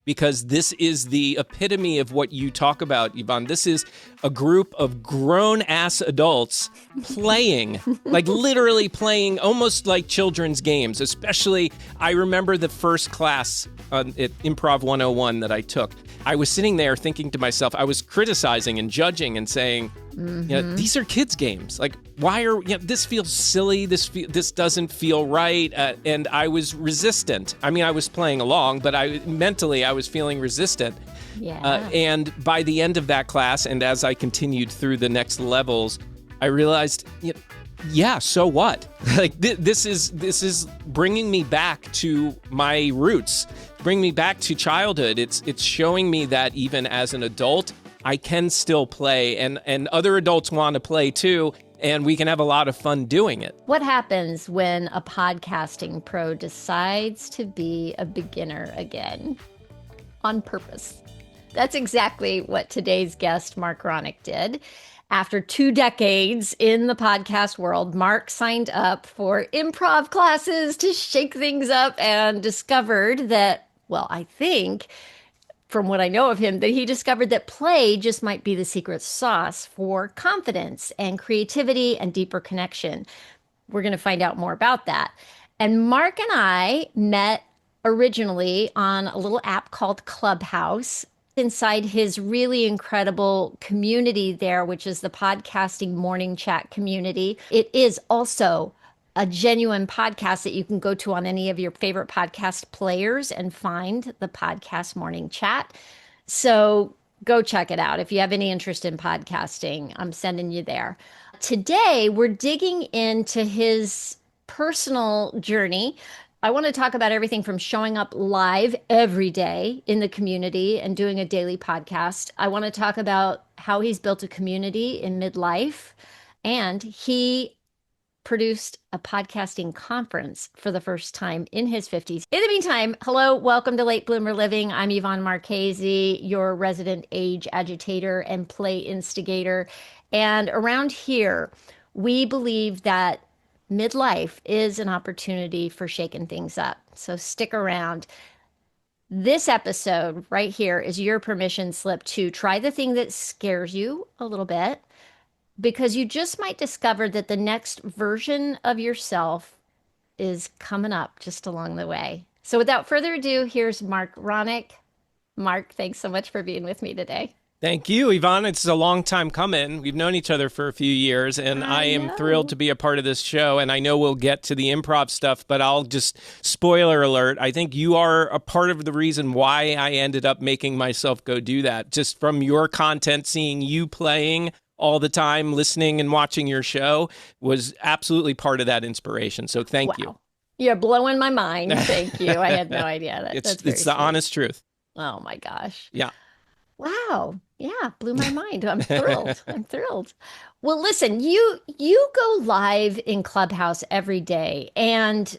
because this is the epitome of what you talk about, Yvonne. This is a group of grown-ass adults playing, like literally playing almost like children's games. Especially, I remember the first class at Improv 101 that I took. I was sitting there thinking to myself, I was criticizing and judging and saying, these are kids' games. Like, why are, this feels silly. This doesn't feel right. And I was resistant. I mean, I was playing along, but mentally I was feeling resistant. Yeah. And by the end of that class, and as I continued through the next levels, I realized, yeah, so what? Like this is bringing me back to my roots, bringing me back to childhood. It's showing me that even as an adult, I can still play, and other adults want to play too, and we can have a lot of fun doing it. What happens when a podcasting pro decides to be a beginner again on purpose? That's exactly what today's guest, Marc Ronick, did. After 2 decades in the podcast world, Marc signed up for improv classes to shake things up and discovered that, well, I think, from what I know of him, that he discovered that play just might be the secret sauce for confidence and creativity and deeper connection. We're going to find out more about that. And Marc and I met originally on a little app called Clubhouse, inside his really incredible community there, which is the podcasting morning chat community. It is also a genuine podcast that you can go to on any of your favorite podcast players and find the podcast morning chat. So go check it out. If you have any interest in podcasting, I'm sending you there. Today, we're digging into his personal journey. I want to talk about everything from showing up live every day in the community and doing a daily podcast. I want to talk about how he's built a community in midlife, and he produced a podcasting conference for the first time in his 50s. In the meantime, hello, welcome to Late Bloomer Living. I'm Yvonne Marchese, your resident age agitator and play instigator. And around here, we believe that midlife is an opportunity for shaking things up. So stick around. This episode right here is your permission slip to try the thing that scares you a little bit, because you just might discover that the next version of yourself is coming up just along the way. So without further ado, here's Marc Ronick. Marc, thanks so much for being with me today. Thank you, Yvonne. It's a long time coming. We've known each other for a few years, and I am thrilled to be a part of this show. And I know we'll get to the improv stuff, but I'll just, spoiler alert, I think you are a part of the reason why I ended up making myself go do that. Just from your content, seeing you playing all the time, listening and watching your show was absolutely part of that inspiration. So thank you. You're blowing my mind. Thank you. I had no idea. It's the honest truth. Oh my gosh. Yeah. Wow. Yeah, blew my mind. I'm thrilled. I'm thrilled. Well, listen, you go live in Clubhouse every day. And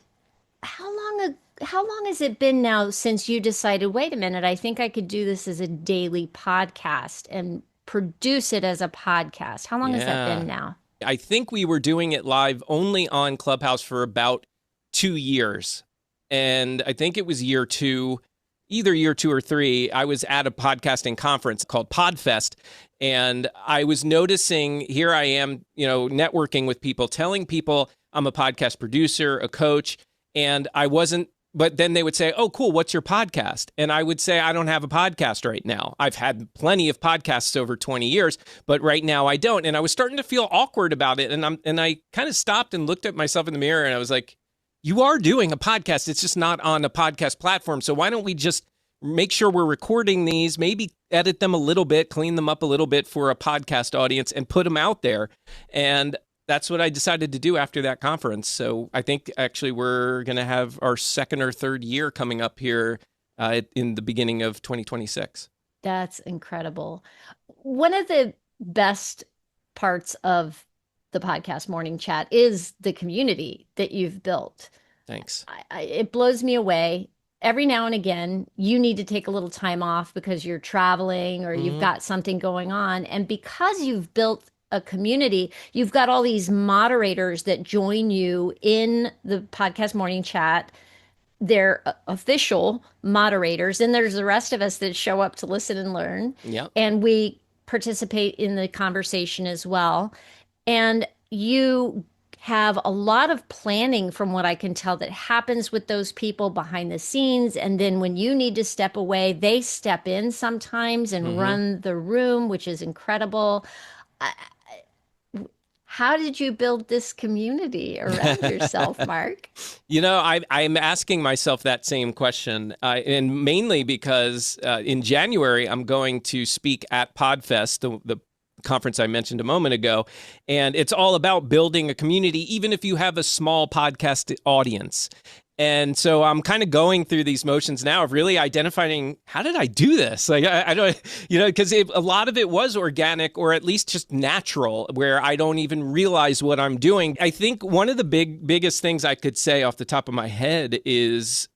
how long has it been now since you decided, wait a minute, I think I could do this as a daily podcast and produce it as a podcast? How long has that been now? I think we were doing it live only on Clubhouse for about 2 years. And I think it was year 2. Either year 2 or 3, I was at a podcasting conference called Podfest, and I was noticing, here I am, networking with people, telling people I'm a podcast producer, a coach, and I wasn't, but then they would say, oh, cool, what's your podcast? And I would say, I don't have a podcast right now. I've had plenty of podcasts over 20 years, but right now I don't. And I was starting to feel awkward about it, and I kind of stopped and looked at myself in the mirror, and I was like, you are doing a podcast. It's just not on a podcast platform. So why don't we just make sure we're recording these, maybe edit them a little bit, clean them up a little bit for a podcast audience and put them out there. And that's what I decided to do after that conference. So I think actually we're going to have our 2nd or 3rd year coming up here in the beginning of 2026. That's incredible. One of the best parts of the podcast morning chat is the community that you've built. Thanks. It blows me away. Every now and again, you need to take a little time off because you're traveling or you've got something going on. And because you've built a community, you've got all these moderators that join you in the podcast morning chat they're official moderators, and there's the rest of us that show up to listen and learn, Yeah. and we participate in the conversation as well. And you have a lot of planning, from what I can tell, that happens with those people behind the scenes. And then when you need to step away, they step in sometimes and Hmm. run the room, which is incredible. How did you build this community around yourself, Mark? I'm asking myself that same question, and mainly because in January, I'm going to speak at PodFest, the conference I mentioned a moment ago, and it's all about building a community, even if you have a small podcast audience. And so I'm kind of going through these motions now of really identifying, how did I do this? Like, I don't, because a lot of it was organic, or at least just natural, where I don't even realize what I'm doing. I think one of the biggest things I could say off the top of my head is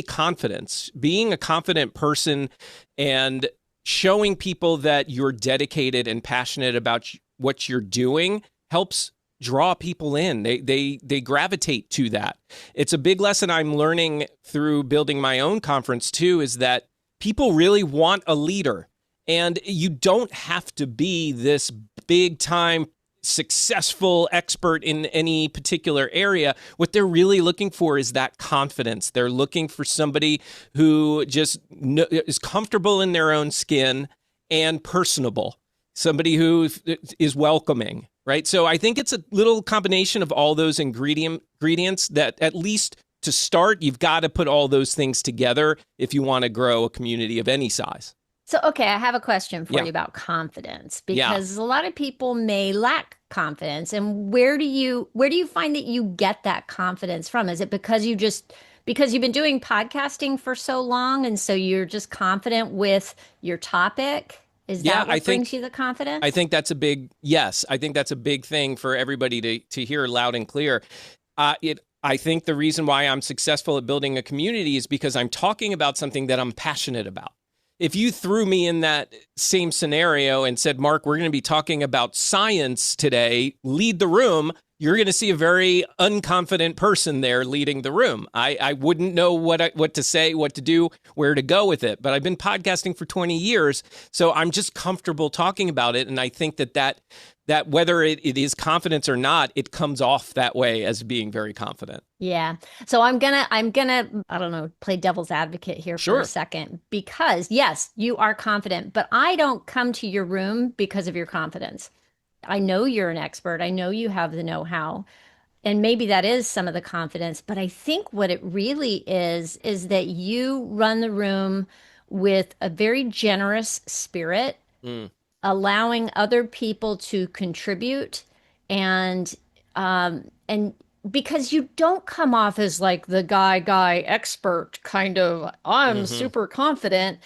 confidence, being a confident person and showing people that you're dedicated and passionate about what you're doing helps draw people in. They gravitate to that. It's a big lesson I'm learning through building my own conference too, is that people really want a leader, and you don't have to be this big time successful expert in any particular area. What they're really looking for is that confidence. They're looking for somebody who just is comfortable in their own skin and personable, somebody who is welcoming, right? So I think it's a little combination of all those ingredients that, at least to start, you've got to put all those things together if you want to grow a community of any size. So, okay, I have a question for Yeah. you about confidence, Yeah. because a lot of people may lack confidence. And where do you find that you get that confidence from? Is it because you've been doing podcasting for so long, and so you're just confident with your topic? Is Yeah, that what brings you the confidence? I think that's a big yes. I think that's a big thing for everybody to hear loud and clear. I think the reason why I'm successful at building a community is because I'm talking about something that I'm passionate about. If you threw me in that same scenario and said, Mark, we're going to be talking about science today, lead the room, you're going to see a very unconfident person there leading the room. I wouldn't know what to say, what to do, where to go with it. But I've been podcasting for 20 years, so I'm just comfortable talking about it. And I think that whether it is confidence or not, it comes off that way as being very confident. Yeah. So I'm gonna, I don't know, play devil's advocate here for Sure. a second, because yes, you are confident, but I don't come to your room because of your confidence. I know you're an expert. I know you have the know-how. And maybe that is some of the confidence, but I think what it really is that you run the room with a very generous spirit, Mm. allowing other people to contribute, and because you don't come off as like the guy expert kind of, I'm super confident.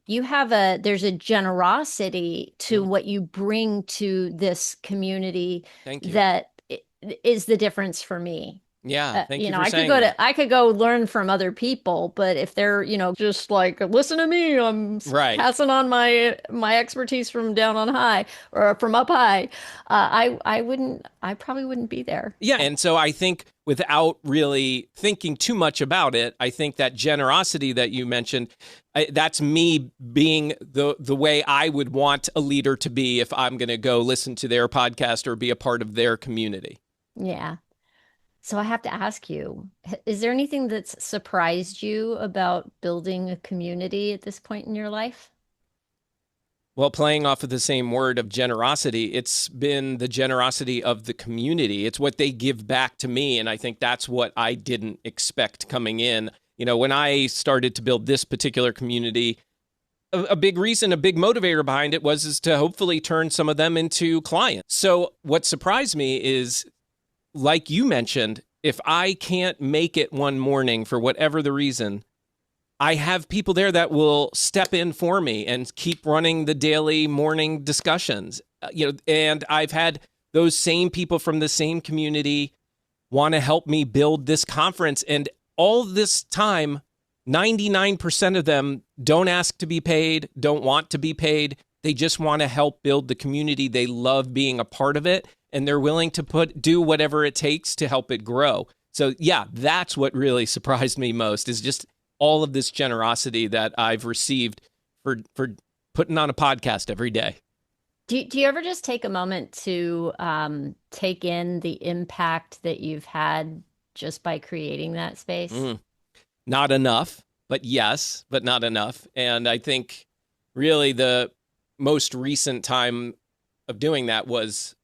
There's a generosity to what you bring to this community Thank you. that is the difference for me. Yeah, thank you for I could saying go that. I could go learn from other people, but if they're, just like, listen to me, I'm Right. passing on my expertise from down on high or from up high, I probably wouldn't be there. Yeah. And so I think without really thinking too much about it, I think that generosity that you mentioned, that's me being the way I would want a leader to be if I'm going to go listen to their podcast or be a part of their community. Yeah. So I have to ask you, is there anything that's surprised you about building a community at this point in your life? Well, playing off of the same word of generosity, it's been the generosity of the community. It's what they give back to me. And I think that's what I didn't expect coming in. When I started to build this particular community, a big reason, a big motivator behind it is to hopefully turn some of them into clients. So what surprised me is, like you mentioned, if I can't make it one morning for whatever the reason, I have people there that will step in for me and keep running the daily morning discussions. And I've had those same people from the same community want to help me build this conference. And all this time, 99% of them don't ask to be paid, don't want to be paid. They just want to help build the community. They love being a part of it, and they're willing to do whatever it takes to help it grow. So yeah, that's what really surprised me most, is just all of this generosity that I've received for putting on a podcast every day. Do you ever just take a moment to take in the impact that you've had just by creating that space? Not enough, but yes, but not enough. And I think really the most recent time of doing that was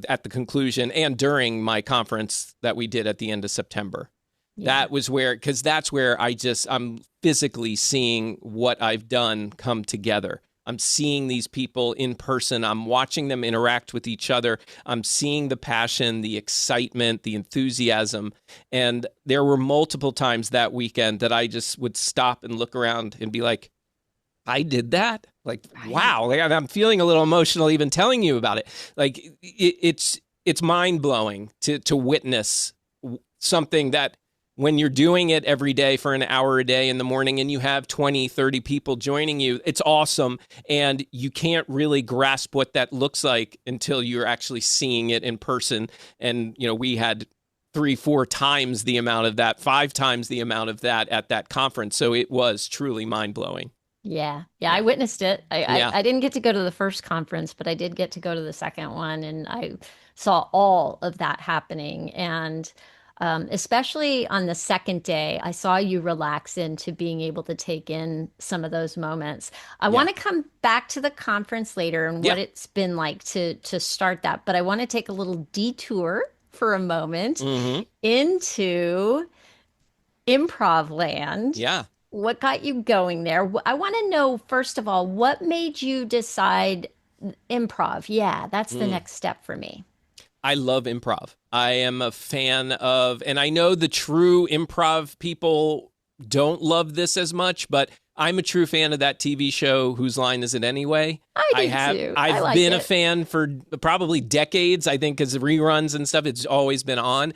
at the conclusion and during my conference that we did at the end of September. Yeah. That was where, because that's where I'm physically seeing what I've done come together. I'm seeing these people in person. I'm watching them interact with each other. I'm seeing the passion, the excitement, the enthusiasm. And there were multiple times that weekend that I just would stop and look around and be like, I did that? Like, wow. Like, I'm feeling a little emotional even telling you about it. Like, it's mind-blowing to witness something that, when you're doing it every day for an hour a day in the morning and you have 20, 30 people joining you, it's awesome. And you can't really grasp what that looks like until you're actually seeing it in person. And, we had 3-4 times the amount of that, 5 times the amount of that at that conference. So it was truly mind-blowing. Yeah. I witnessed it. Yeah. I didn't get to go to the first conference, but I did get to go to the second one, and I saw all of that happening. And especially on the second day, I saw you relax into being able to take in some of those moments. I want to come back to the conference later and what it's been like to start that, but I want to take a little detour for a moment into improv land. Yeah. What got you going there? I want to know, first of all, what made you decide improv? Yeah, that's the next step for me. I love improv. I am a fan of, and I know the true improv people don't love this as much, but I'm a true fan of that TV show, Whose Line Is It Anyway? I do too. I've been a fan for probably decades, I think, because of reruns and stuff. It's always been on.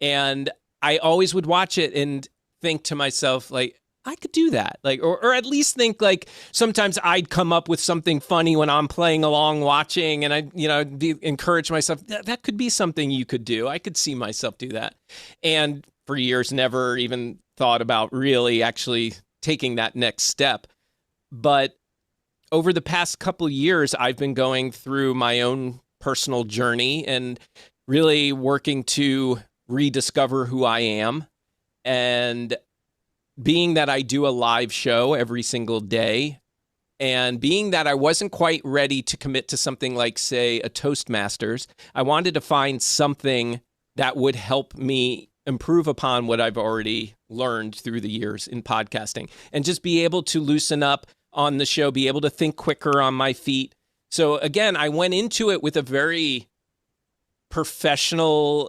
And I always would watch it and think to myself, like, I could do that. Like, or at least think, like, sometimes I'd come up with something funny when I'm playing along watching, and I'd encourage myself, that could be something you could do. I could see myself do that. And for years, never even thought about really actually taking that next step. But over the past couple years, I've been going through my own personal journey and really working to rediscover who I am. And being that I do a live show every single day, and being that I wasn't quite ready to commit to something like, say, a Toastmasters, I wanted to find something that would help me improve upon what I've already learned through the years in podcasting, and just be able to loosen up on the show, be able to think quicker on my feet. So again, I went into it with a very professionally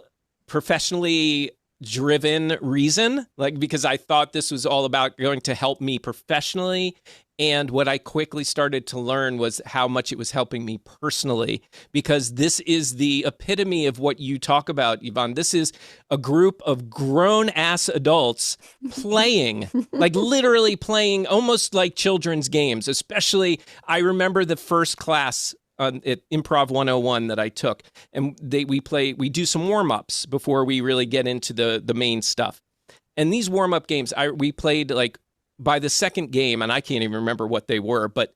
driven reason, like, because I thought this was all about going to help me professionally. And what I quickly started to learn was how much it was helping me personally, because this is the epitome of what you talk about, Yvonne. This is a group of grown-ass adults playing, like literally playing almost like children's games. Especially, I remember the first class at Improv 101 that I took, and we do some warm-ups before we really get into the main stuff. And these warm-up games, we played, like, by the second game, and I can't even remember what they were, but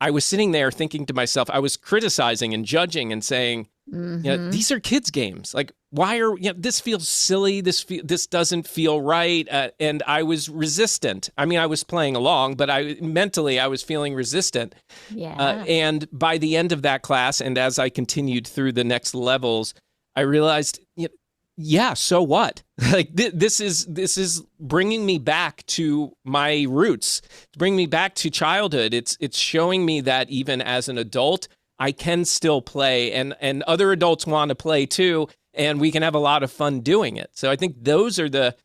I was sitting there thinking to myself, I was criticizing and judging and saying, these are kids' games. Like, why this feels silly. This doesn't feel right. And I was resistant. I mean, I was playing along, but mentally I was feeling resistant. Yeah. And by the end of that class, and as I continued through the next levels, I realized, so what? Like, this is bringing me back to my roots. It's bringing me back to childhood. It's showing me that even as an adult, I can still play, and other adults want to play too, and we can have a lot of fun doing it. So I think those are that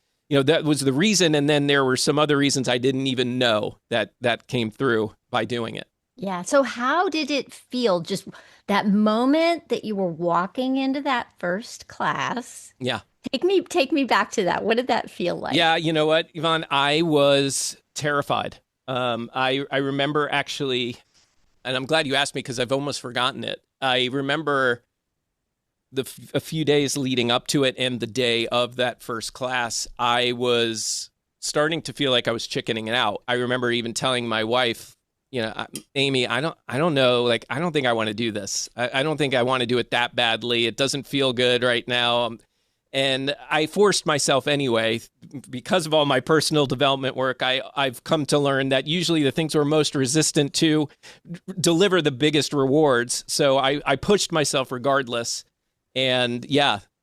was the reason, and then there were some other reasons I didn't even know that came through by doing it. Yeah. So how did it feel, just that moment that you were walking into that first class? Yeah. Take me back to that. What did that feel like? Yeah, you know what, Yvonne? I was terrified. I remember actually, and I'm glad you asked me because I've almost forgotten it. I remember a few days leading up to it and the day of that first class, I was starting to feel like I was chickening it out. I remember even telling my wife, Amy, I don't know, like, I don't think I want to do this. I don't think I want to do it that badly. It doesn't feel good right now. And I forced myself anyway. Because of all my personal development work, I've come to learn that usually the things we're most resistant to deliver the biggest rewards. So I pushed myself regardless, and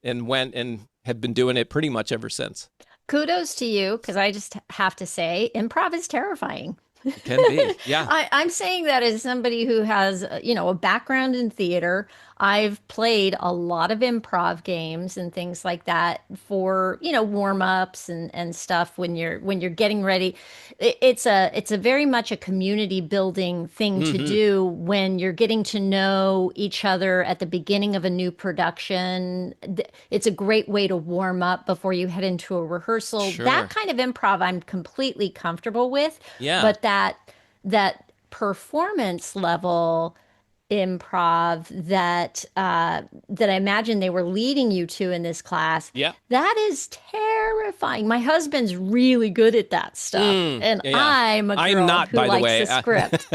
went and have been doing it pretty much ever since. Kudos to you, because I just have to say, improv is terrifying. It can be, yeah. I'm saying that as somebody who has, a background in theater. I've played a lot of improv games and things like that for, warm-ups and stuff when you're getting ready. It's a very much a community building thing to do when you're getting to know each other at the beginning of a new production. It's a great way to warm up before you head into a rehearsal. Sure. That kind of improv I'm completely comfortable with. Yeah. But that performance level improv that I imagine they were leading you to in this class, Yeah. that is terrifying. My husband's really good at that stuff, and yeah. I'm a girl I'm not, who by the likes way. a script.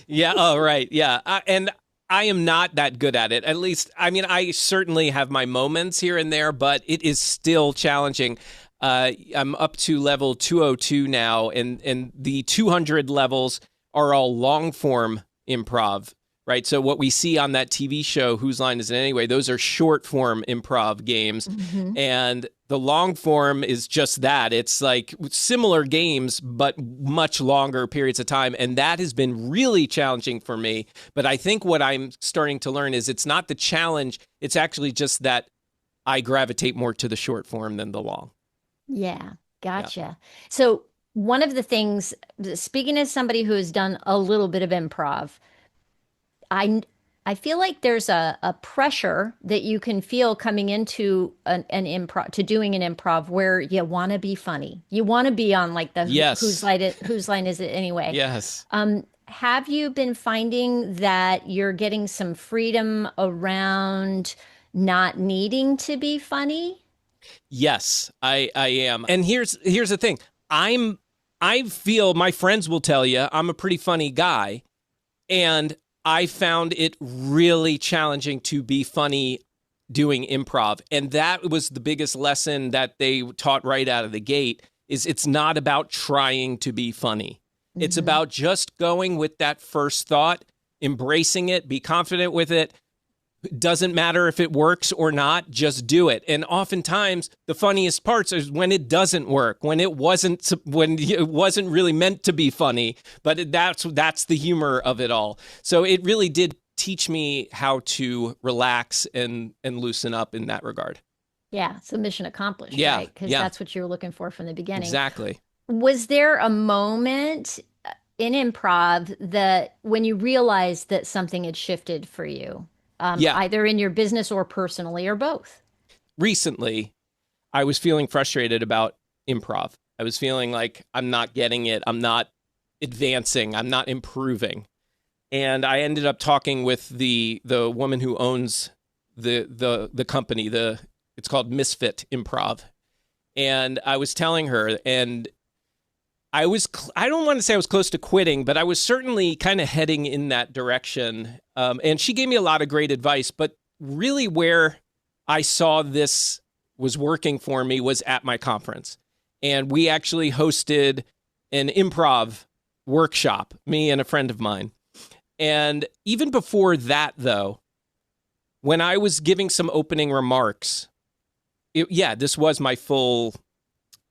Yeah. Oh, right. Yeah. And I am not that good at it. At least, I mean, I certainly have my moments here and there, but it is still challenging. I'm up to level 202 now, and the 200 levels are all long form improv, right? So what we see on that TV show, Whose Line Is It Anyway, those are short form improv games. And the long form is just that. It's like similar games, but much longer periods of time. And that has been really challenging for me. But I think what I'm starting to learn is it's not the challenge. It's actually just that I gravitate more to the short form than the long. Yeah, gotcha. So one of the things, speaking as somebody who has done a little bit of improv, I feel like there's a pressure that you can feel coming into an improv, to doing an improv, where you want to be funny. You want to be on like the Yes. whose line is it anyway? Yes. Have you been finding that you're getting some freedom around not needing to be funny? Yes, I am. And here's the thing. I feel, my friends will tell you, I'm a pretty funny guy, and I found it really challenging to be funny doing improv. And that was the biggest lesson that they taught right out of the gate, is it's not about trying to be funny. It's about just going with that first thought, embracing it, be confident with it. Doesn't matter if it works or not, just do it. And oftentimes the funniest parts is when it doesn't work, when it wasn't really meant to be funny, but that's the humor of it all. So it really did teach me how to relax and loosen up in that regard. Yeah, so mission accomplished, Yeah, right? Because yeah. that's what you were looking for from the beginning. Exactly. Was there a moment in improv that when you realized that something had shifted for you? Yeah. Either in your business or personally, or both? Recently, I was feeling frustrated about improv. I was feeling like I'm not getting it. I'm not advancing. I'm not improving. And I ended up talking with the woman who owns the company. It's called Misfit Improv. And I was telling her, and I don't want to say I was close to quitting, but I was certainly kind of heading in that direction. And she gave me a lot of great advice, but really where I saw this was working for me was at my conference. And we actually hosted an improv workshop, me and a friend of mine. And even before that, though, when I was giving some opening remarks, this was my full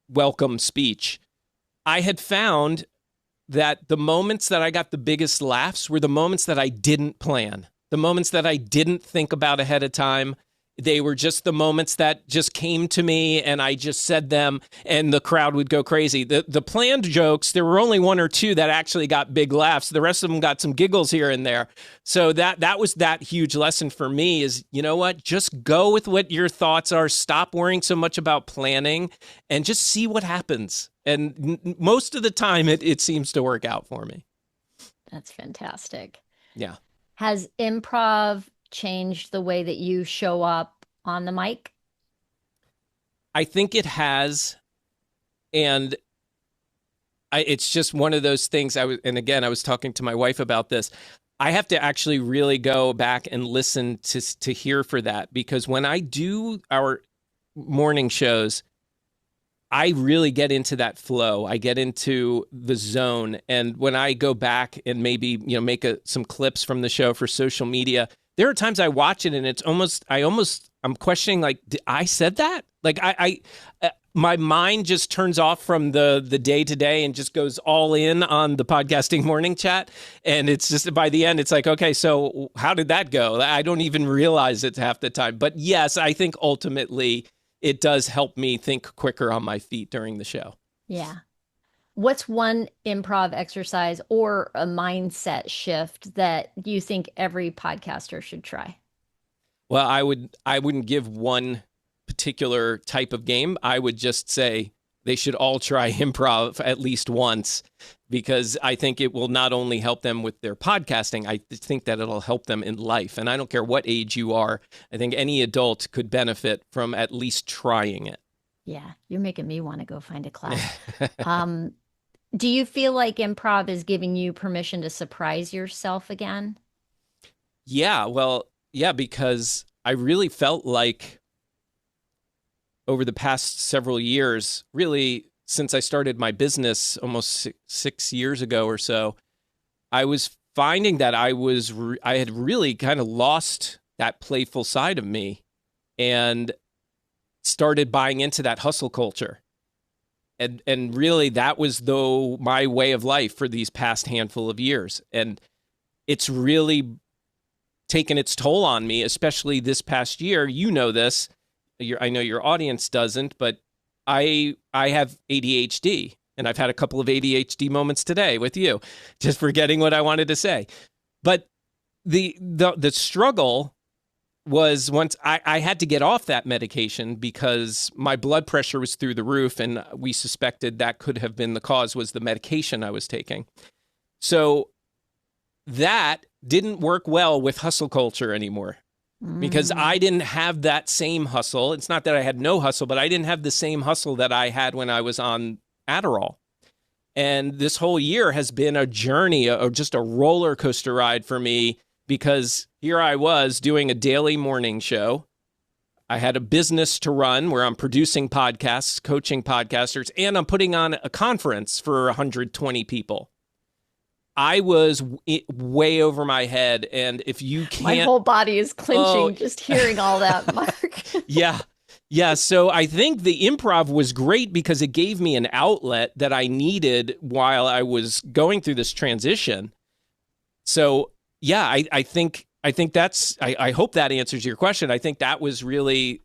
welcome speech. I had found that the moments that I got the biggest laughs were the moments that I didn't plan, the moments that I didn't think about ahead of time. They were just the moments that just came to me, and I just said them, and the crowd would go crazy. The planned jokes, there were only one or two that actually got big laughs. The rest of them got some giggles here and there. So that was that huge lesson for me is, you know what? Just go with what your thoughts are. Stop worrying so much about planning and just see what happens. And most of the time, it seems to work out for me. That's fantastic. Yeah. Has improv changed the way that you show up on the mic? I think it has. And it's just one of those things. And again, I was talking to my wife about this. I have to actually really go back and listen to hear for that, because when I do our morning shows, I really get into that flow. I get into the zone. And when I go back and maybe, make some clips from the show for social media, there are times I watch it and I'm questioning, like, did I said that? Like my mind just turns off from the day to day and just goes all in on the podcasting morning chat. And it's just, by the end, it's like, okay, so how did that go? I don't even realize it half the time. But yes, I think ultimately it does help me think quicker on my feet during the show. Yeah. What's one improv exercise or a mindset shift that you think every podcaster should try? Well, I wouldn't give one particular type of game. I would just say they should all try improv at least once, because I think it will not only help them with their podcasting, I think that it'll help them in life. And I don't care what age you are. I think any adult could benefit from at least trying it. Yeah, you're making me want to go find a class. Do you feel like improv is giving you permission to surprise yourself again? Yeah, well, yeah, because I really felt like over the past several years, really since I started my business almost 6 years ago or so, I was finding that I had really kind of lost that playful side of me and started buying into that hustle culture. And really that was my way of life for these past handful of years. And it's really taken its toll on me, especially this past year. You know this. I know your audience doesn't, but I have ADHD, and I've had a couple of ADHD moments today with you, just forgetting what I wanted to say. But the struggle was once I had to get off that medication because my blood pressure was through the roof, and we suspected that could have been the cause, was the medication I was taking. So that didn't work well with hustle culture anymore, because I didn't have that same hustle. It's not that I had no hustle, but I didn't have the same hustle that I had when I was on Adderall. And this whole year has been a journey, or just a roller coaster ride for me, because here I was doing a daily morning show. I had a business to run where I'm producing podcasts, coaching podcasters, and I'm putting on a conference for 120 people. I was way over my head, and if you can't... My whole body is clenching just hearing all that, Mark. Yeah. Yeah, so I think the improv was great because it gave me an outlet that I needed while I was going through this transition. So, yeah, I think that's... I hope that answers your question. I think that was really...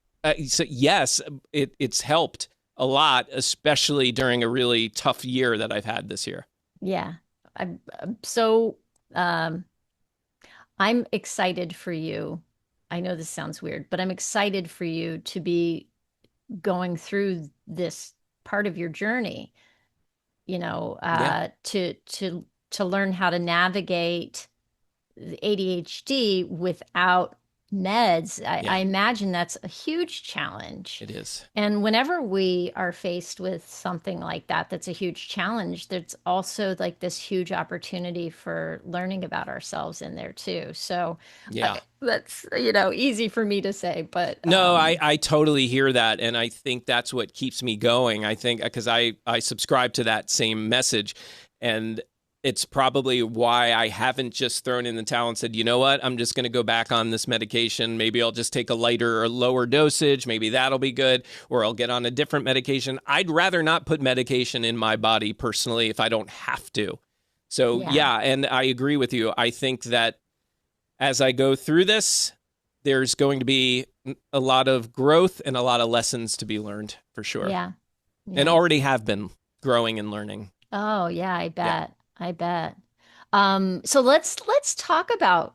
so yes, it's helped a lot, especially during a really tough year that I've had this year. Yeah. I'm excited for you. I know this sounds weird, but I'm excited for you to be going through this part of your journey, to learn how to navigate the ADHD without meds. I imagine that's a huge challenge. It is. And whenever we are faced with something like that, that's a huge challenge, there's also like this huge opportunity for learning about ourselves in there too. So yeah, that's, easy for me to say, but no, I totally hear that. And I think that's what keeps me going. I think because I subscribe to that same message, and it's probably why I haven't just thrown in the towel and said, you know what, I'm just going to go back on this medication. Maybe I'll just take a lighter or lower dosage. Maybe that'll be good. Or I'll get on a different medication. I'd rather not put medication in my body personally if I don't have to. So yeah, and I agree with you. I think that as I go through this, there's going to be a lot of growth and a lot of lessons to be learned for sure. Yeah. And already have been growing and learning. Oh, yeah, I bet. Yeah. I bet. So let's talk about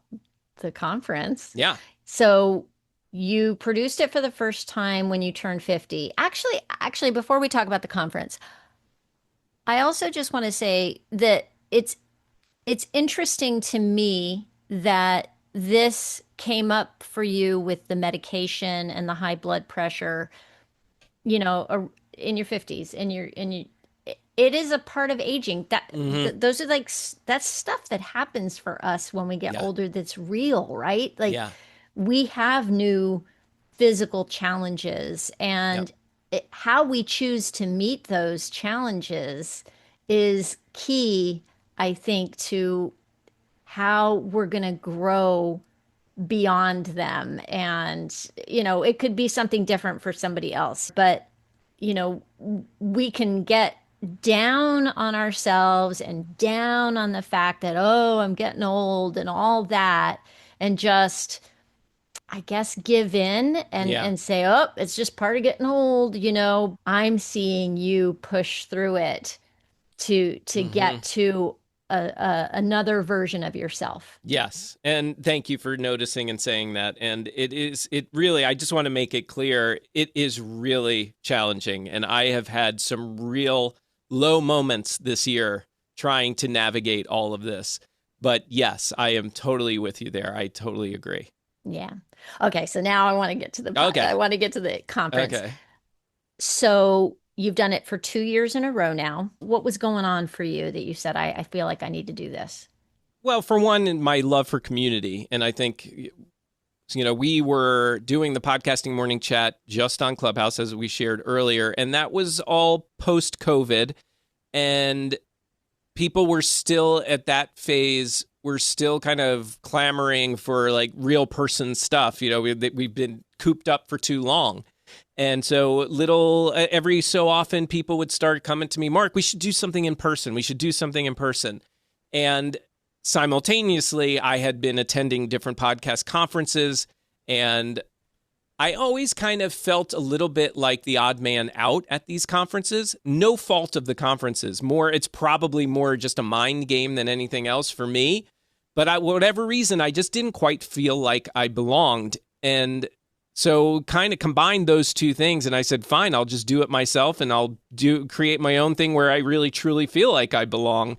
the conference. Yeah. So you produced it for the first time when you turned 50. Actually, before we talk about the conference, I also just want to say that it's interesting to me that this came up for you with the medication and the high blood pressure, in your 50s, and it is a part of aging. Those are like that's stuff that happens for us when we get Yeah. older, that's real, right? Like, Yeah. we have new physical challenges, Yep. and how we choose to meet those challenges is key, I think, to how we're going to grow beyond them. And, it could be something different for somebody else, but, we can get down on ourselves and down on the fact that, oh, I'm getting old and all that, and just, I guess, give in and Yeah. say, oh, it's just part of getting old. I'm seeing you push through it to hmm get to another version of yourself. Yes. And thank you for noticing and saying that. And it really, I just want to make it clear, it is really challenging. And I have had some real low moments this year trying to navigate all of this. But yes, I am totally with you there. I totally agree. Yeah. Okay, so now I want to get to Okay. the conference. Okay. So you've done it for 2 years in a row now. What was going on for you that you said, I feel like I need to do this? Well, for one, my love for community. And I think, we were doing the podcasting morning chat just on Clubhouse, as we shared earlier. And that was all post COVID. And people were still at that phase. We're still kind of clamoring for like real person stuff. We've been cooped up for too long. And so every so often people would start coming to me, Mark, we should do something in person. We should do something in person. And simultaneously, I had been attending different podcast conferences, and I always kind of felt a little bit like the odd man out at these conferences. No fault of the conferences. It's probably more just a mind game than anything else for me. But whatever reason, I just didn't quite feel like I belonged. And so kind of combined those two things. And I said, fine, I'll just do it myself, and I'll create my own thing where I really truly feel like I belong.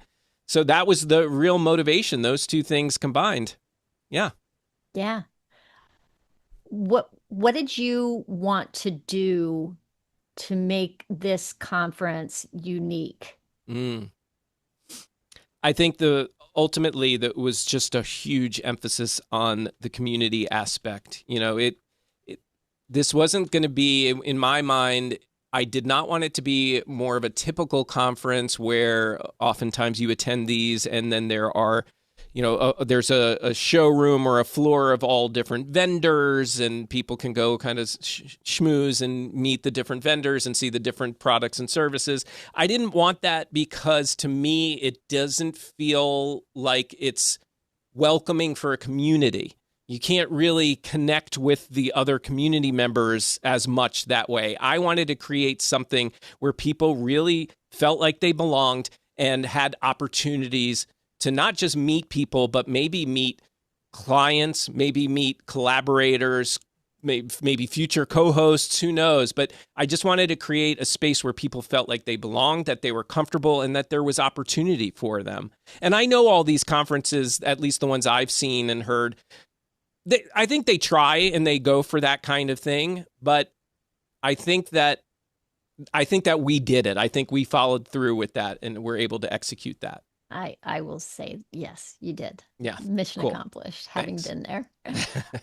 So that was the real motivation, those two things combined. Yeah. Yeah. What did you want to do to make this conference unique? I think ultimately that was just a huge emphasis on the community aspect. This wasn't going to be, in my mind, I did not want it to be more of a typical conference where oftentimes you attend these and then there are, there's a showroom or a floor of all different vendors, and people can go kind of schmooze and meet the different vendors and see the different products and services. I didn't want that because to me, it doesn't feel like it's welcoming for a community. You can't really connect with the other community members as much that way. I wanted to create something where people really felt like they belonged and had opportunities to not just meet people, but maybe meet clients, maybe meet collaborators, maybe future co-hosts, who knows? But I just wanted to create a space where people felt like they belonged, that they were comfortable, and that there was opportunity for them. And I know all these conferences, at least the ones I've seen and heard, I think they try and they go for that kind of thing, but I think that we did it. I think we followed through with that and we're able to execute that. I will say, yes, you did. Yeah. Mission Cool. accomplished, having Thanks. been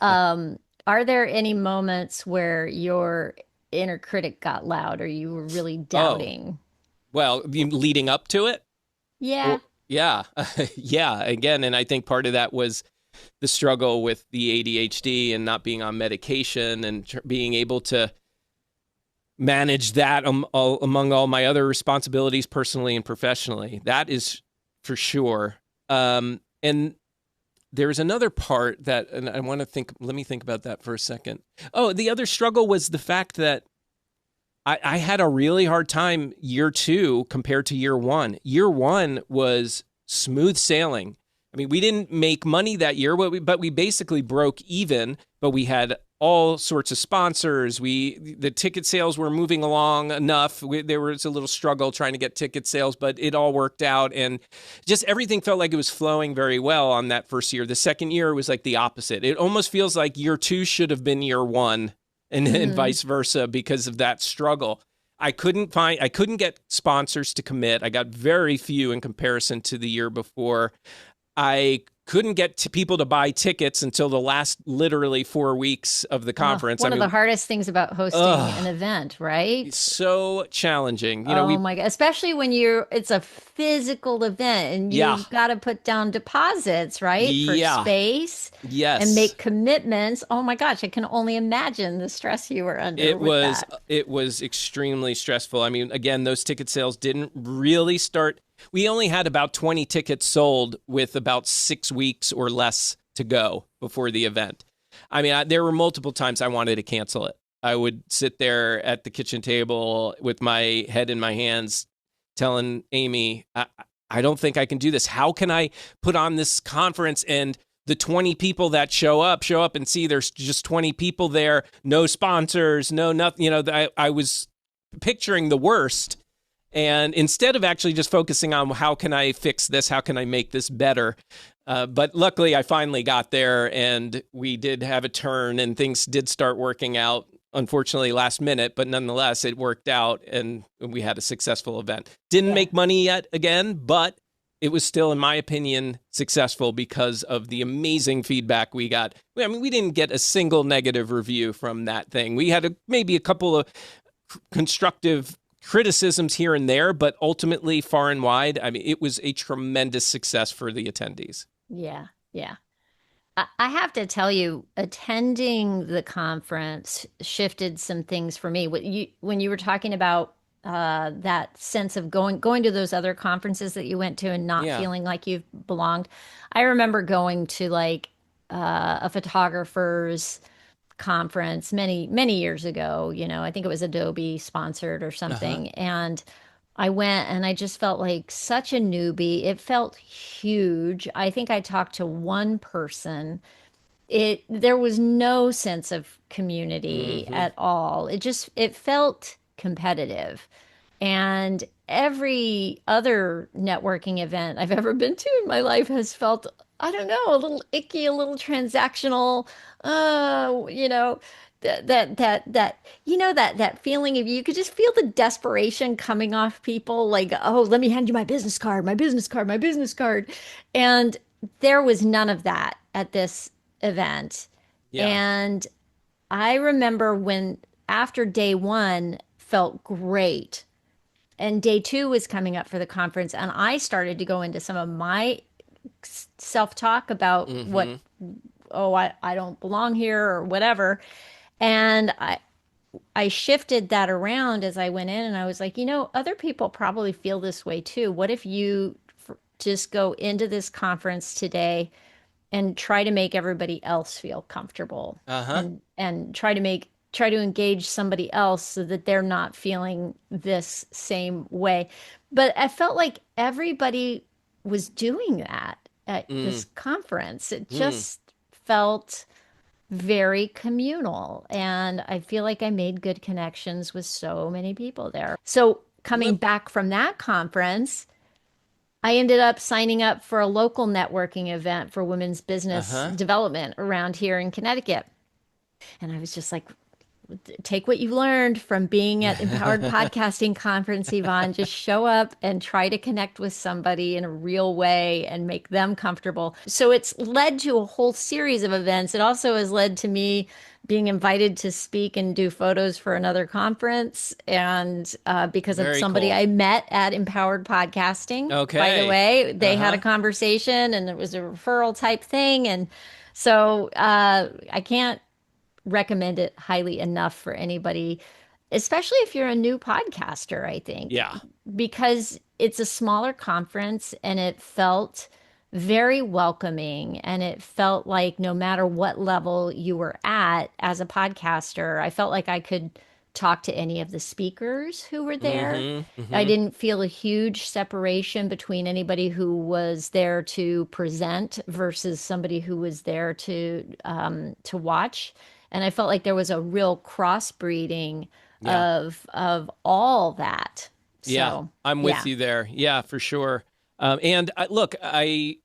there. Are there any moments where your inner critic got loud, or you were really doubting? Well, leading up to it? Yeah. Yeah. Yeah. Again, and I think part of that was the struggle with the ADHD and not being on medication and being able to manage that among all my other responsibilities personally and professionally. That is for sure. And there's another part that, and I want to let me think about that for a second. Oh, the other struggle was the fact that I had a really hard time year 2 compared to year 1. Year 1 was smooth sailing. I mean, we didn't make money that year, but we basically broke even, but we had all sorts of sponsors. The ticket sales were moving along enough. There was a little struggle trying to get ticket sales, but it all worked out. And just everything felt like it was flowing very well on that first year. The second year was like the opposite. It almost feels like year 2 should have been year 1 and vice versa because of that struggle. I couldn't get sponsors to commit. I got very few in comparison to the year before. I couldn't get people to buy tickets until the last literally 4 weeks of the conference. One of the hardest things about hosting an event, right? It's so challenging. My God, especially when it's a physical event and you've got to put down deposits, right? For space. Yes. And make commitments. Oh my gosh, I can only imagine the stress you were under. It was extremely stressful. I mean, again, those ticket sales didn't really start. We only had about 20 tickets sold with about 6 weeks or less to go before the event. I mean, there were multiple times I wanted to cancel it. I would sit there at the kitchen table with my head in my hands telling Amy, I don't think I can do this. How can I put on this conference and the 20 people that show up and see there's just 20 people there, no sponsors, no nothing. I was picturing the worst. And instead of actually just focusing on how can I fix this, how can I make this better, but luckily I finally got there and we did have a turn and things did start working out, unfortunately last minute, but nonetheless it worked out and we had a successful event. Didn't make money yet again, but it was still, in my opinion, successful because of the amazing feedback we got. I mean, we didn't get a single negative review from that thing. We had maybe a couple of constructive criticisms here and there, but ultimately, far and wide, I mean, it was a tremendous success for the attendees. Yeah. I have to tell you, attending the conference shifted some things for me. When you were talking about that sense of going to those other conferences that you went to and not feeling like you've belonged, I remember going to like a photographer's conference many years ago. I think it was Adobe sponsored or something. And I went and I just felt like such a newbie. It felt huge. I think I talked to one person. There was no sense of community at all. It felt competitive. And every other networking event I've ever been to in my life has felt, I don't know, a little icky, a little transactional, that feeling of, you could just feel the desperation coming off people like, oh, let me hand you my business card, my business card, my business card. And there was none of that at this event. Yeah. And I remember when after day 1 felt great and day 2 was coming up for the conference and I started to go into some of my self-talk about I don't belong here or whatever. And I shifted that around as I went in and I was like, other people probably feel this way too. What if you just go into this conference today and try to make everybody else feel comfortable and try to engage somebody else so that they're not feeling this same way. But I felt like everybody was doing that at this conference. It just felt very communal. And I feel like I made good connections with so many people there. So coming back from that conference, I ended up signing up for a local networking event for women's business development around here in Connecticut. And I was just like, take what you learned from being at Empowered Podcasting Conference, Yvonne. Just show up and try to connect with somebody in a real way and make them comfortable. So it's led to a whole series of events. It also has led to me being invited to speak and do photos for another conference. And because of somebody I met at Empowered Podcasting, by the way, they had a conversation and it was a referral type thing. And so I can't recommend it highly enough for anybody, especially if you're a new podcaster, I think. Yeah. Because it's a smaller conference and it felt very welcoming and it felt like no matter what level you were at as a podcaster, I felt like I could talk to any of the speakers who were there. I didn't feel a huge separation between anybody who was there to present versus somebody who was there to watch. And I felt like there was a real crossbreeding Yeah. of all that. Yeah. So, I'm with yeah. you there. Yeah, for sure. And look, I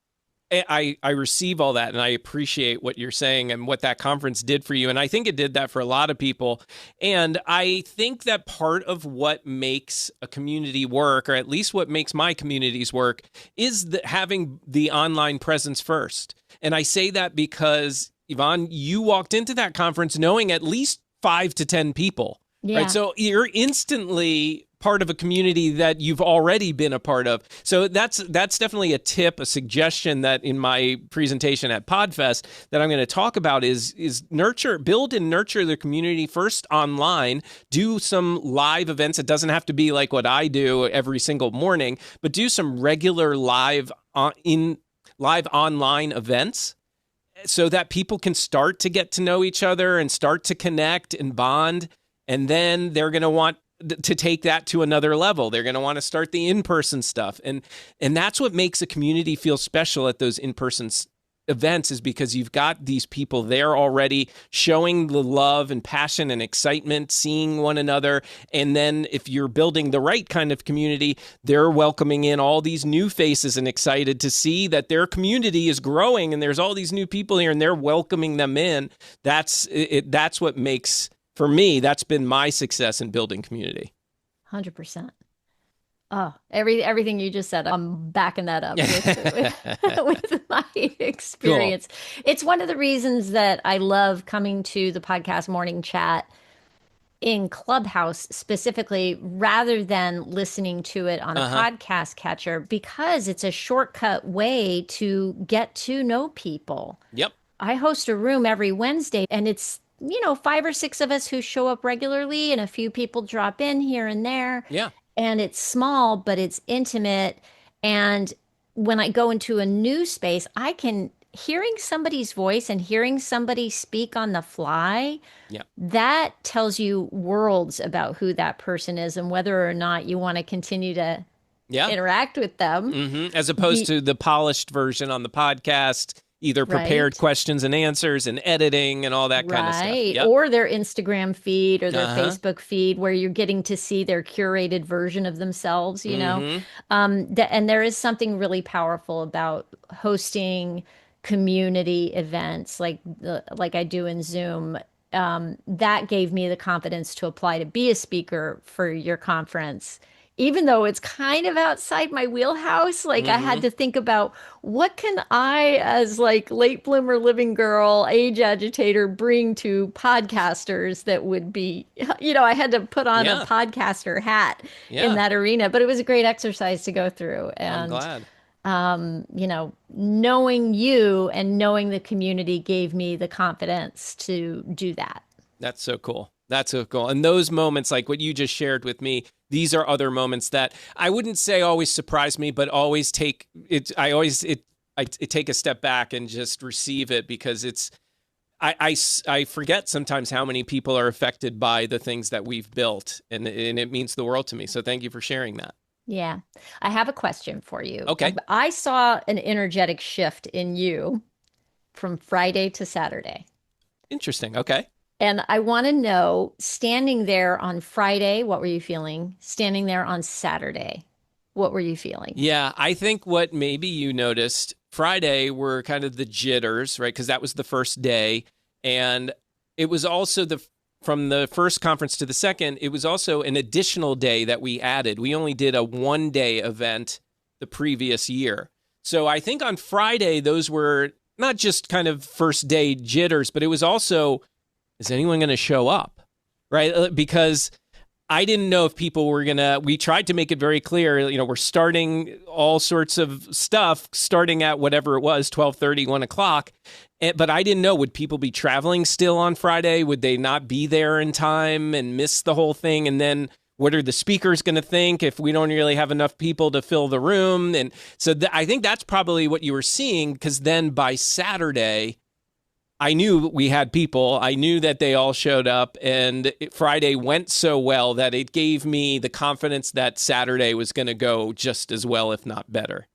receive all that and I appreciate what you're saying and what that conference did for you. And I think it did that for a lot of people. And I think that part of what makes a community work, or at least what makes my communities work, is having the online presence first. And I say that because, Yvonne, you walked into that conference knowing at least 5 to 10 people, right? Yeah. So you're instantly part of a community that you've already been a part of. So that's definitely a tip, a suggestion that in my presentation at Podfest that I'm going to talk about is build and nurture the community first online. Do some live events. It doesn't have to be like what I do every single morning, but do some regular live online events so that people can start to get to know each other and start to connect and bond. And then they're going to want to take that to another level. They're going to want to start the in-person stuff. And that's what makes a community feel special at those in-person events, is because you've got these people there already showing the love and passion and excitement, seeing one another. And then if you're building the right kind of community, they're welcoming in all these new faces and excited to see that their community is growing and there's all these new people here and they're welcoming them in. That's what makes, for me, that's been my success in building community. 100%. Oh, everything you just said, I'm backing that up with my experience. Cool. It's one of the reasons that I love coming to the podcast morning chat in Clubhouse specifically, rather than listening to it on a podcast catcher, because it's a shortcut way to get to know people. Yep. I host a room every Wednesday, and it's 5 or 6 of us who show up regularly, and a few people drop in here and there. Yeah. And it's small, but it's intimate. And when I go into a new space, hearing somebody's voice and hearing somebody speak on the fly, that tells you worlds about who that person is and whether or not you want to continue to interact with them. Mm-hmm. As opposed to the polished version on the podcast, either prepared questions and answers and editing and all that kind of stuff. Yep. Or their Instagram feed or their Facebook feed, where you're getting to see their curated version of themselves, know. And there is something really powerful about hosting community events like I do in Zoom. That gave me the confidence to apply to be a speaker for your conference. Even though it's kind of outside my wheelhouse, I had to think about what can I, as late bloomer living girl, age agitator, bring to podcasters that would be, I had to put on a podcaster hat in that arena. But it was a great exercise to go through. And I'm glad. Knowing you and knowing the community gave me the confidence to do that. That's so cool. That's so cool. And those moments, like what you just shared with me, these are other moments that I wouldn't say always surprise me, but always take it. I take a step back and just receive it, because I forget sometimes how many people are affected by the things that we've built, and it means the world to me. So thank you for sharing that. Yeah. I have a question for you. Okay. I saw an energetic shift in you from Friday to Saturday. Interesting. Okay. And I want to know, standing there on Friday, what were you feeling? Standing there on Saturday, what were you feeling? Yeah, I think what maybe you noticed, Friday were kind of the jitters, right? Because that was the first day. And it was also from the first conference to the second, it was also an additional day that we added. We only did a 1-day event the previous year. So I think on Friday, those were not just kind of first day jitters, but it was also, is anyone going to show up, right? Because I didn't know if people were we tried to make it very clear, we're starting all sorts of stuff, starting at whatever it was, 12:30, 1 o'clock. But I didn't know, would people be traveling still on Friday? Would they not be there in time and miss the whole thing? And then what are the speakers going to think if we don't really have enough people to fill the room? And so I think that's probably what you were seeing, because then by Saturday, I knew we had people. I knew that they all showed up, and Friday went so well that it gave me the confidence that Saturday was going to go just as well, if not better.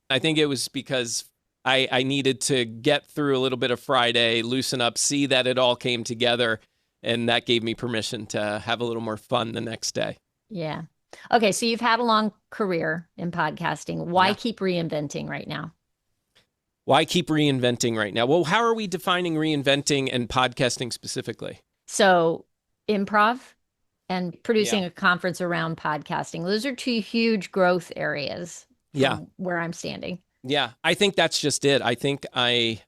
I think it was because I needed to get through a little bit of Friday, loosen up, see that it all came together. And that gave me permission to have a little more fun the next day. Yeah. Okay, so you've had a long career in podcasting. Why Yeah. keep reinventing right now? Why keep reinventing right now? Well, how are we defining reinventing and podcasting specifically? So, improv and producing Yeah. a conference around podcasting. Those are two huge growth areas Yeah. from where I'm standing. Yeah. I think that's just it. I think I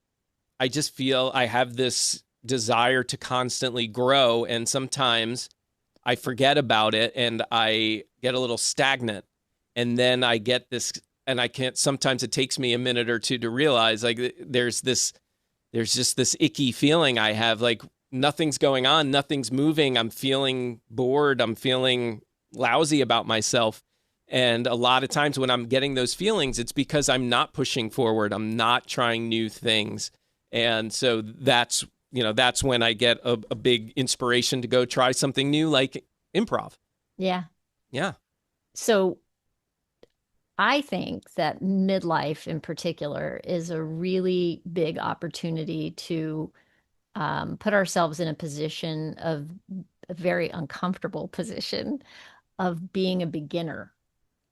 just feel I have this desire to constantly grow, and sometimes I forget about it and I get a little stagnant. And then I get this, and I can't, sometimes it takes me a minute or two to realize like there's just this icky feeling I have, like nothing's going on, nothing's moving. I'm feeling bored. I'm feeling lousy about myself. And a lot of times when I'm getting those feelings, it's because I'm not pushing forward. I'm not trying new things. And so that's when I get a big inspiration to go try something new like improv. Yeah. Yeah. So, I think that midlife in particular is a really big opportunity to put ourselves in a position of a very uncomfortable position of being a beginner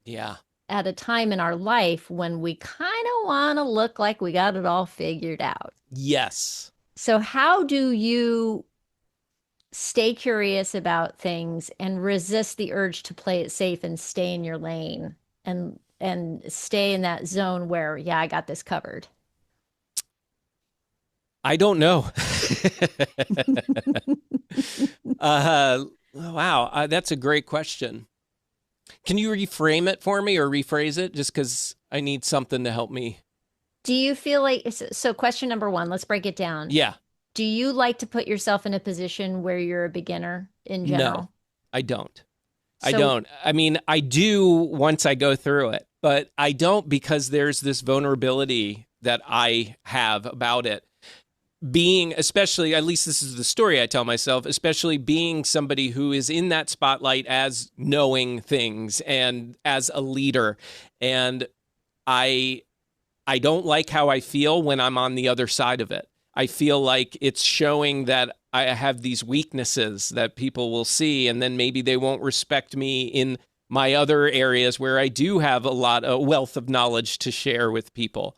Yeah. at a time in our life when we kind of want to look like we got it all figured out. Yes. So, how do you stay curious about things and resist the urge to play it safe and stay in your lane and stay in that zone where, yeah, I got this covered? I don't know. Wow. That's a great question. Can you reframe it for me or rephrase it just because I need something to help me? Do you feel like, so question number one, let's break it down. Yeah. Do you like to put yourself in a position where you're a beginner in No, general? I don't. I So, don't. I mean, I do once I go through it, but I don't because there's this vulnerability that I have about it. Being, especially, at least this is the story I tell myself, especially being somebody who is in that spotlight as knowing things and as a leader. And I I don't like how I feel when I'm on the other side of it. I feel like it's showing that I have these weaknesses that people will see, and then maybe they won't respect me in my other areas where I do have a wealth of knowledge to share with people.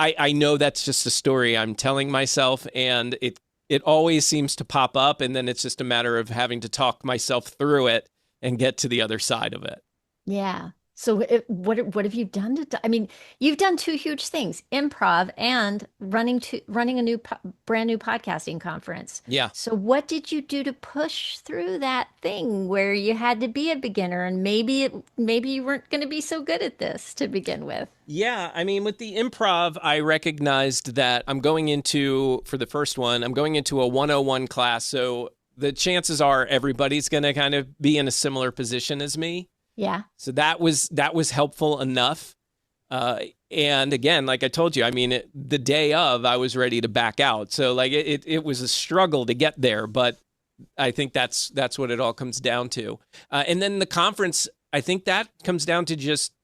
I know that's just a story I'm telling myself, and it always seems to pop up, and then it's just a matter of having to talk myself through it and get to the other side of it. yeah. So what have you done I mean, you've done two huge things, improv and running a brand new podcasting conference. Yeah. So what did you do to push through that thing where you had to be a beginner and maybe you weren't going to be so good at this to begin with? Yeah, I mean, with the improv, I recognized that for the first one, I'm going into a 101 class. So the chances are everybody's going to kind of be in a similar position as me. Yeah. So that was helpful enough. And again, like I told you, I mean, the day of, I was ready to back out. So like it was a struggle to get there, but I think that's what it all comes down to. And then the conference, I think that comes down to just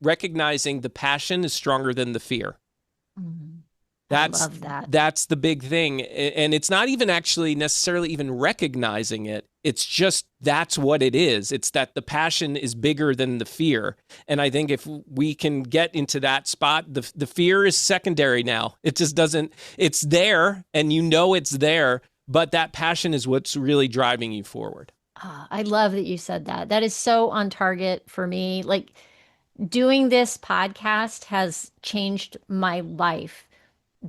recognizing the passion is stronger than the fear. Mhm. I That's love that. that's the big thing. And it's not even actually necessarily even recognizing it. It's just that's what it is. It's that the passion is bigger than the fear. And I think if we can get into that spot, the fear is secondary now. It just doesn't, it's there and you know it's there, but that passion is what's really driving you forward. I love that you said that. That is so on target for me. Like doing this podcast has changed my life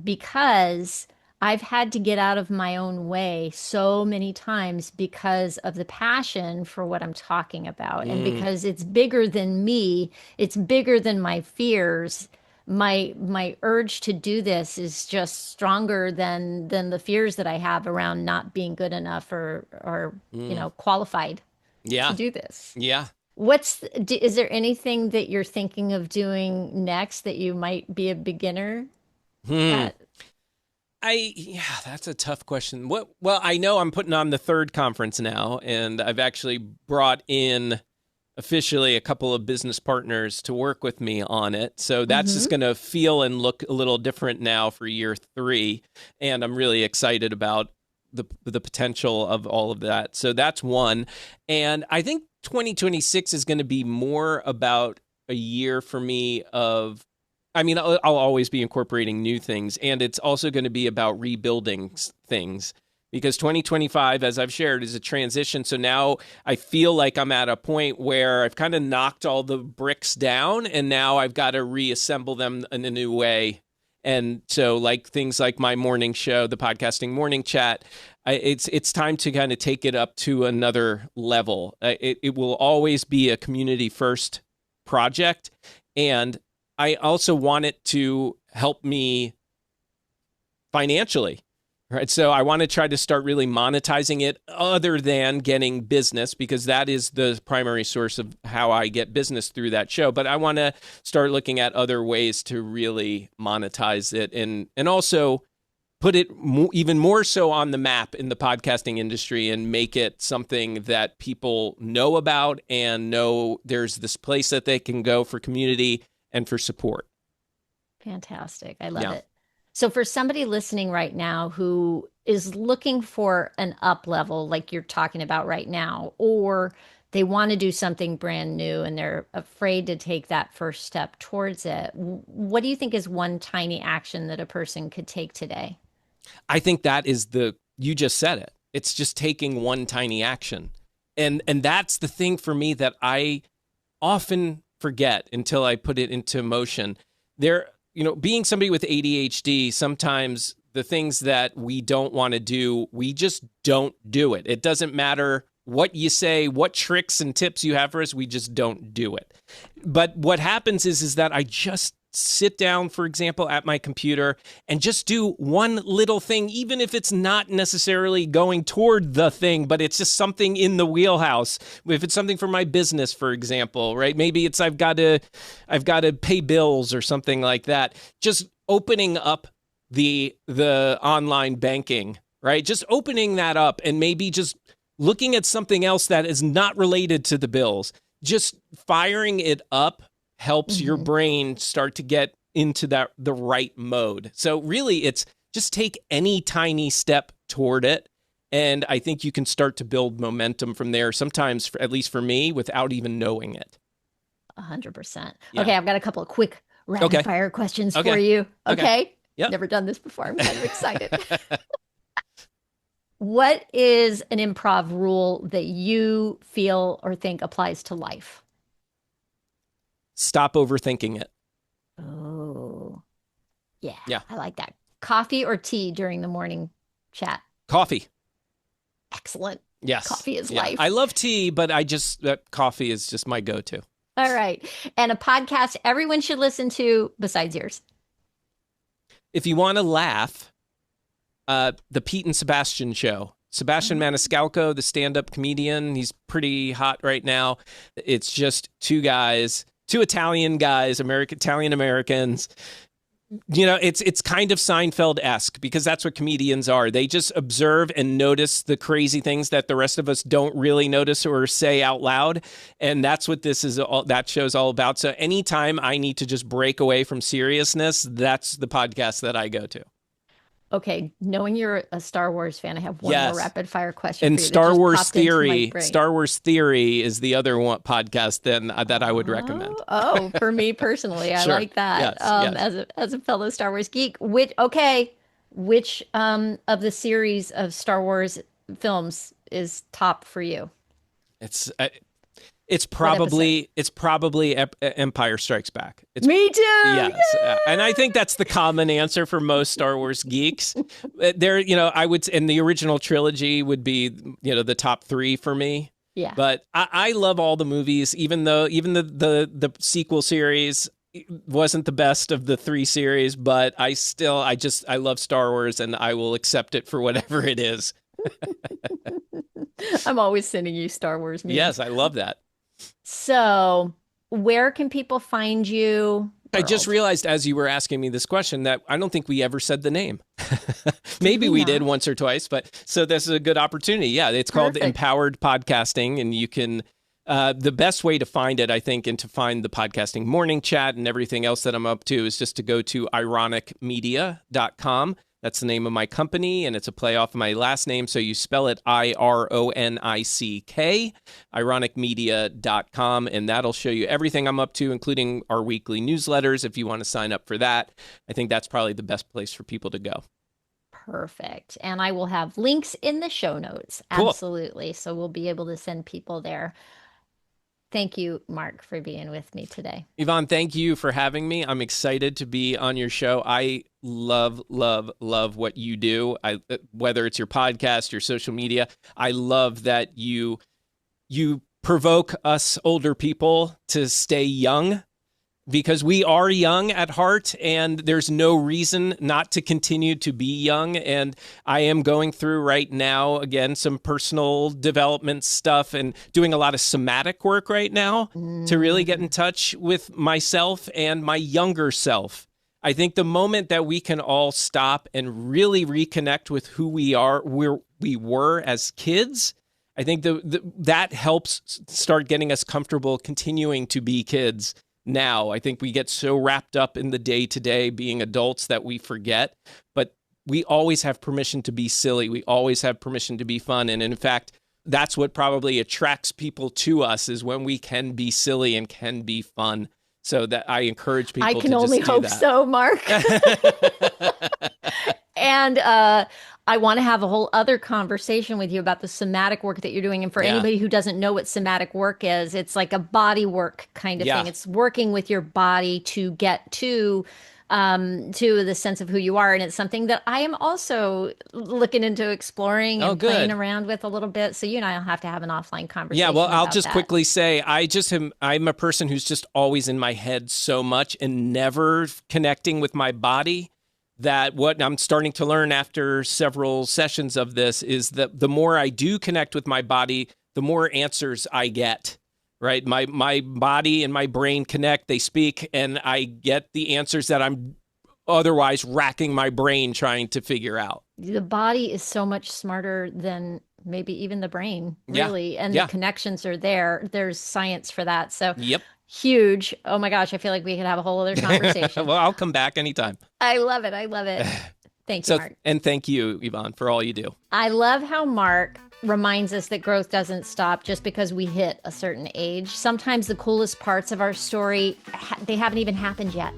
because I've had to get out of my own way so many times because of the passion for what I'm talking about. And because it's bigger than me, it's bigger than my fears. My urge to do this is just stronger than the fears that I have around not being good enough or qualified to Yeah. do this. Yeah. Is there anything that you're thinking of doing next that you might be a beginner at? Yeah, that's a tough question. Well, I know I'm putting on the third conference now, and I've actually brought in officially a couple of business partners to work with me on it. So that's just going to feel and look a little different now for year 3. And I'm really excited about the potential of all of that. So that's one. And I think 2026 is going to be more about a year for me of, I mean, I'll always be incorporating new things. And it's also going to be about rebuilding things. Because 2025, as I've shared, is a transition. So now I feel like I'm at a point where I've kind of knocked all the bricks down, and now I've got to reassemble them in a new way. And so like things like my morning show, the podcasting morning chat, it's time to kind of take it up to another level. It will always be a community first project. And I also want it to help me financially. Right. So I want to try to start really monetizing it other than getting business, because that is the primary source of how I get business through that show. But I want to start looking at other ways to really monetize it and also put it even more so on the map in the podcasting industry and make it something that people know about and know there's this place that they can go for community and for support. Fantastic. I love it. So for somebody listening right now who is looking for an up level, like you're talking about right now, or they want to do something brand new and they're afraid to take that first step towards it, what do you think is one tiny action that a person could take today? I think that is you just said it. It's just taking one tiny action. And that's the thing for me that I often forget until I put it into motion. Being somebody with ADHD, sometimes the things that we don't want to do, we just don't do it. It doesn't matter what you say, what tricks and tips you have for us, we just don't do it. But what happens is that I just sit down, for example, at my computer and just do one little thing, even if it's not necessarily going toward the thing, but it's just something in the wheelhouse. If it's something for my business, for example, right? Maybe it's I've got to pay bills or something like that. Just opening up the online banking, right? Just opening that up and maybe just looking at something else that is not related to the bills. Just firing it up helps your brain start to get into the right mode. So really, it's just take any tiny step toward it. And I think you can start to build momentum from there, sometimes, at least for me, without even knowing it. 100%. Yeah. Okay, I've got a couple of quick rapid fire questions for you. Okay? Yep. Never done this before. I'm kind of excited. What is an improv rule that you feel or think applies to life? Stop overthinking it. Oh, yeah. Yeah. I like that. Coffee or tea during the morning chat? Coffee. Excellent. Yes. Coffee is life. I love tea, but coffee is just my go-to. All right. And a podcast everyone should listen to besides yours? If you want to laugh, the Pete and Sebastian show. Sebastian Maniscalco, the stand-up comedian, he's pretty hot right now. It's just two Italian guys, Italian Americans. It's kind of Seinfeld-esque because that's what comedians are. They just observe and notice the crazy things that the rest of us don't really notice or say out loud. And that's what that show's all about. So anytime I need to just break away from seriousness, that's the podcast that I go to. Okay, knowing you're a Star Wars fan, I have one more rapid fire question and for you. Star Wars Theory is the other one podcast that I would recommend. Oh, for me personally, I like that. Yes. As a fellow Star Wars geek, which of the series of Star Wars films is top for you? It's probably Empire Strikes Back. Me too. Yes, and I think that's the common answer for most Star Wars geeks. I would, and the original trilogy would be, the top 3 for me. Yeah. But I love all the movies, even the sequel series wasn't the best of the 3 series. But I love Star Wars, and I will accept it for whatever it is. I'm always sending you Star Wars memes. Yes, I love that. So, where can people find you? I just realized as you were asking me this question that I don't think we ever said the name. Maybe we did once or twice, but so this is a good opportunity. Yeah, it's called Empowered Podcasting, and you can The best way to find it, I think, and to find the podcasting morning chat and everything else that I'm up to is just to go to ironicmedia.com. That's the name of my company, and it's a play off of my last name. So you spell it IRONICK, ironicmedia.com, and that'll show you everything I'm up to, including our weekly newsletters if you want to sign up for that. I think that's probably the best place for people to go. Perfect. And I will have links in the show notes. Cool. Absolutely. So we'll be able to send people there. Thank you, Marc, for being with me today. Yvonne, thank you for having me. I'm excited to be on your show. I love, love, love what you do. Whether it's your podcast, your social media, I love that you provoke us older people to stay young, because we are young at heart, and there's no reason not to continue to be young. And I am going through right now, again, some personal development stuff and doing a lot of somatic work right now to really get in touch with myself and my younger self. I think the moment that we can all stop and really reconnect with who we are, where we were as kids, I think that helps start getting us comfortable continuing to be kids. Now, I think we get so wrapped up in the day-to-day being adults that we forget, but we always have permission to be silly. We always have permission to be fun. And in fact, that's what probably attracts people to us, is when we can be silly and can be fun. So that I encourage people to just do that. I can only hope so, Marc. And I want to have a whole other conversation with you about the somatic work that you're doing. And for anybody who doesn't know what somatic work is, it's like a body work kind of thing. It's working with your body to get to the sense of who you are. And it's something that I am also looking into exploring and playing around with a little bit. So you and I will have to have an offline conversation. Yeah, well, I'll just quickly say, I'm a person who's just always in my head so much and never connecting with my body. That what I'm starting to learn after several sessions of this is that the more I do connect with my body, the more answers I get, right? My body and my brain connect, they speak, and I get the answers that I'm otherwise racking my brain trying to figure out. The body is so much smarter than maybe even the brain, really. And the connections are there. There's science for that. So huge. Oh my gosh, I feel like we could have a whole other conversation. Well, I'll come back anytime. I love it. I love it. Thank you, Marc. And thank you, Yvonne, for all you do. I love how Marc reminds us that growth doesn't stop just because we hit a certain age. Sometimes the coolest parts of our story, they haven't even happened yet.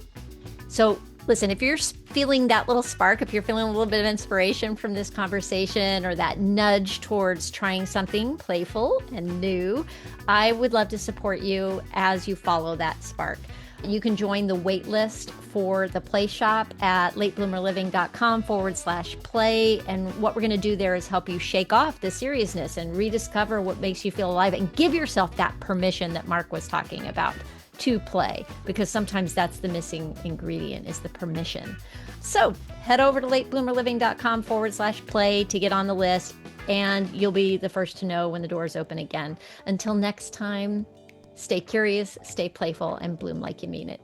So listen, if you're feeling that little spark, if you're feeling a little bit of inspiration from this conversation or that nudge towards trying something playful and new, I would love to support you as you follow that spark. You can join the wait list for the Play Shop at latebloomerliving.com/play. And what we're going to do there is help you shake off the seriousness and rediscover what makes you feel alive and give yourself that permission that Marc was talking about to play, because sometimes that's the missing ingredient, is the permission. So head over to latebloomerliving.com/play to get on the list, and you'll be the first to know when the doors open again. Until next time, stay curious, stay playful, and bloom like you mean it.